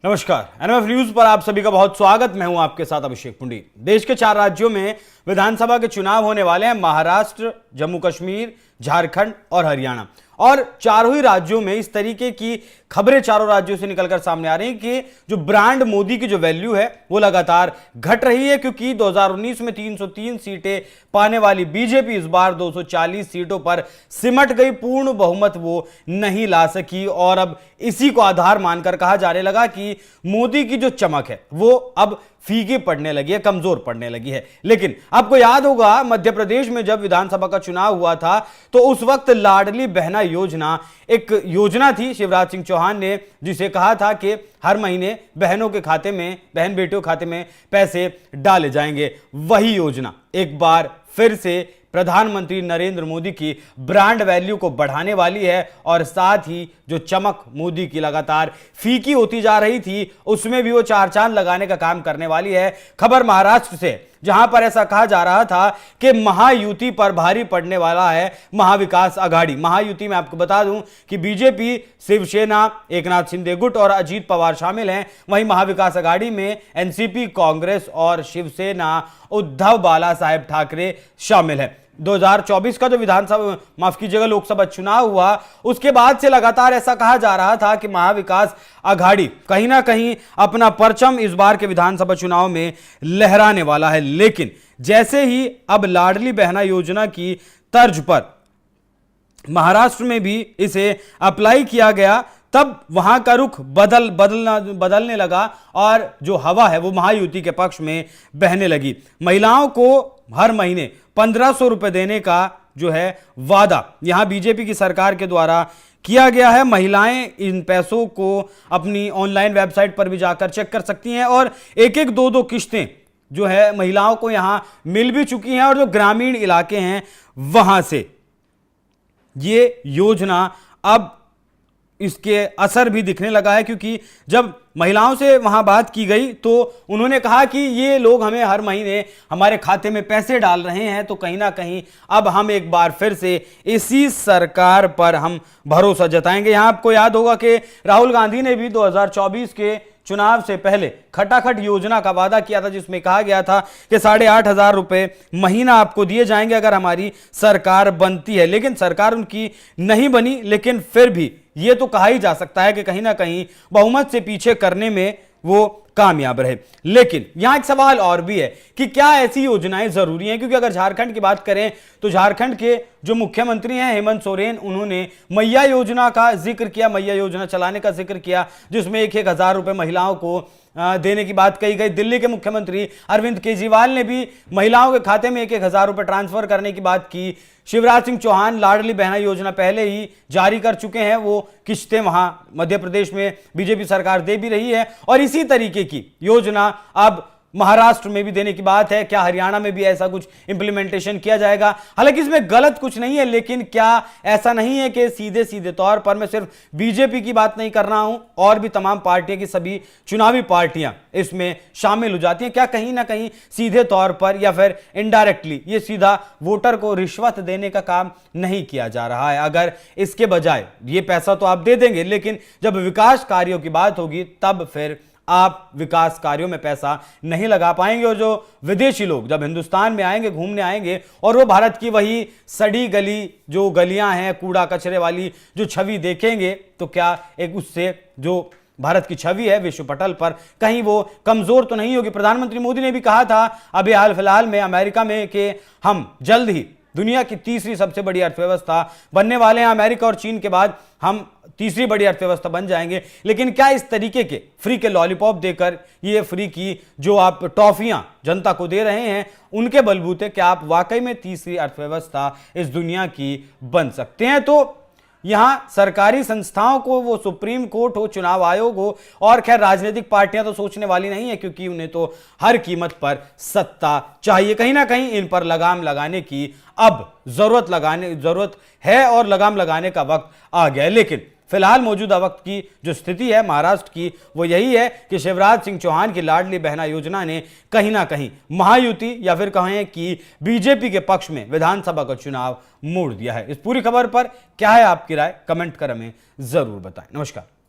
नमस्कार, NMF news पर आप सभी का बहुत स्वागत। मैं हूं आपके साथ अभिषेक पुंडी। देश के 4 राज्यों में विधानसभा के चुनाव होने वाले हैं, महाराष्ट्र, जम्मू कश्मीर, झारखंड और हरियाणा। और चारों ही राज्यों में इस तरीके की खबरें चारों राज्यों से निकलकर सामने आ रही हैं कि जो ब्रांड मोदी की जो वैल्यू है वो लगातार घट रही है, क्योंकि 2019 में 303 सीटें पाने वाली बीजेपी इस बार 240 सीटों पर सिमट गई। पूर्ण बहुमत वो नहीं ला सकी और अब इसी को आधार मानकर कहा जाने लगा कि मोदी की जो चमक है वो अब फीकी पड़ने लगी है, कमजोर पड़ने लगी है। लेकिन आपको याद होगा, मध्य प्रदेश में जब विधानसभा का चुनाव हुआ था तो उस वक्त लाडली बहना योजना एक योजना थी शिवराज सिंह चौहान ने, जिसे कहा था कि हर महीने बहनों के खाते में, बहन बेटियों के खाते में पैसे डाले जाएंगे। वही योजना एक बार फिर से प्रधानमंत्री नरेंद्र मोदी की ब्रांड वैल्यू को बढ़ाने वाली है और साथ ही जो चमक मोदी की लगातार फीकी होती जा रही थी उसमें भी वो चार चांद लगाने का काम करने वाली है। खबर महाराष्ट्र से, जहां पर ऐसा कहा जा रहा था कि महायुति पर भारी पड़ने वाला है महाविकास आघाड़ी। महायुति में आपको बता दूं कि बीजेपी, शिवसेना, एकनाथ शिंदे गुट और अजीत पवार शामिल हैं। वहीं महाविकास आघाड़ी में एनसीपी, कांग्रेस और शिवसेना उद्धव बाला साहेब ठाकरे शामिल है। 2024 का जो विधानसभा, माफ कीजिएगा, लोकसभा चुनाव हुआ उसके बाद से लगातार ऐसा कहा जा रहा था कि महाविकास आघाड़ी कहीं ना कहीं अपना परचम इस बार के विधानसभा चुनाव में लहराने वाला है। लेकिन जैसे ही अब लाडली बहना योजना की तर्ज पर महाराष्ट्र में भी इसे अप्लाई किया गया, तब वहां का रुख बदलने लगा और जो हवा है वो महायुति के पक्ष में बहने लगी। महिलाओं को हर महीने 1500 रुपए देने का जो है वादा यहां बीजेपी की सरकार के द्वारा किया गया है। महिलाएं इन पैसों को अपनी ऑनलाइन वेबसाइट पर भी जाकर चेक कर सकती हैं और एक एक दो किश्तें जो है महिलाओं को यहां मिल भी चुकी हैं। और जो ग्रामीण इलाके हैं वहां से ये योजना अब इसके असर भी दिखने लगा है, क्योंकि जब महिलाओं से वहां बात की गई तो उन्होंने कहा कि ये लोग हमें हर महीने हमारे खाते में पैसे डाल रहे हैं, तो कहीं ना कहीं अब हम एक बार फिर से इसी सरकार पर हम भरोसा जताएंगे। यहां आपको याद होगा कि राहुल गांधी ने भी 2024 के चुनाव से पहले खटाखट योजना का वादा किया था, जिसमें कहा गया था कि 8,500 रुपए महीना आपको दिए जाएंगे अगर हमारी सरकार बनती है। लेकिन सरकार उनकी नहीं बनी, लेकिन फिर भी यह तो कहा ही जा सकता है कि कहीं ना कहीं बहुमत से पीछे करने में वो कामयाब रहे। लेकिन यहां एक सवाल और भी है कि क्या ऐसी योजनाएं जरूरी हैं, क्योंकि अगर झारखंड की बात करें तो झारखंड के जो मुख्यमंत्री हैं हेमंत सोरेन, उन्होंने मैया योजना का जिक्र किया, मैया योजना चलाने का जिक्र किया, जिसमें 1,000 रुपए महिलाओं को देने की बात कही गई। दिल्ली के मुख्यमंत्री अरविंद केजरीवाल ने भी महिलाओं के खाते में 1,000 रुपए ट्रांसफर करने की बात की। शिवराज सिंह चौहान लाडली बहना योजना पहले ही जारी कर चुके हैं, वो किश्तें वहां मध्य प्रदेश में बीजेपी सरकार दे भी रही है और इसी तरीके की योजना अब महाराष्ट्र में भी देने की बात है। क्या हरियाणा में भी ऐसा कुछ इंप्लीमेंटेशन किया जाएगा? हालांकि इसमें गलत कुछ नहीं है, लेकिन क्या ऐसा नहीं है कि सीधे सीधे तौर पर, मैं सिर्फ बीजेपी की बात नहीं कर रहा हूं, और भी तमाम पार्टियां की सभी चुनावी पार्टियां इसमें शामिल हो जाती हैं, क्या कहीं ना कहीं सीधे तौर पर या फिर इनडायरेक्टली ये सीधा वोटर को रिश्वत देने का काम नहीं किया जा रहा है? अगर इसके बजाय ये पैसा तो आप दे देंगे, लेकिन जब विकास कार्यों की बात होगी तब फिर आप विकास कार्यों में पैसा नहीं लगा पाएंगे। और जो विदेशी लोग जब हिंदुस्तान में आएंगे, घूमने आएंगे, और वो भारत की वही सड़ी गली जो गलियां हैं, कूड़ा कचरे वाली जो छवि देखेंगे, तो क्या एक उससे जो भारत की छवि है विश्व पटल पर कहीं वो कमजोर तो नहीं होगी? प्रधानमंत्री मोदी ने भी कहा था अभी हाल फिलहाल में अमेरिका में कि हम जल्द ही दुनिया की तीसरी सबसे बड़ी अर्थव्यवस्था बनने वाले हैं। अमेरिका और चीन के बाद हम तीसरी बड़ी अर्थव्यवस्था बन जाएंगे। लेकिन क्या इस तरीके के फ्री के लॉलीपॉप देकर, ये फ्री की जो आप टॉफियां जनता को दे रहे हैं, उनके बलबूते क्या आप वाकई में तीसरी अर्थव्यवस्था इस दुनिया की बन सकते हैं? तो यहां सरकारी संस्थाओं को, वो सुप्रीम कोर्ट हो, चुनाव आयोग हो, और खैर राजनीतिक पार्टियां तो सोचने वाली नहीं है, क्योंकि उन्हें तो हर कीमत पर सत्ता चाहिए। कहीं ना कहीं इन पर लगाम लगाने की अब जरूरत है और लगाम लगाने का वक्त आ गया है। लेकिन फिलहाल मौजूदा वक्त की जो स्थिति है महाराष्ट्र की, वो यही है कि शिवराज सिंह चौहान की लाडली बहना योजना ने कहीं ना कहीं महायुति या फिर कहें कि बीजेपी के पक्ष में विधानसभा का चुनाव मोड़ दिया है। इस पूरी खबर पर क्या है आपकी राय? कमेंट कर हमें जरूर बताएं। नमस्कार।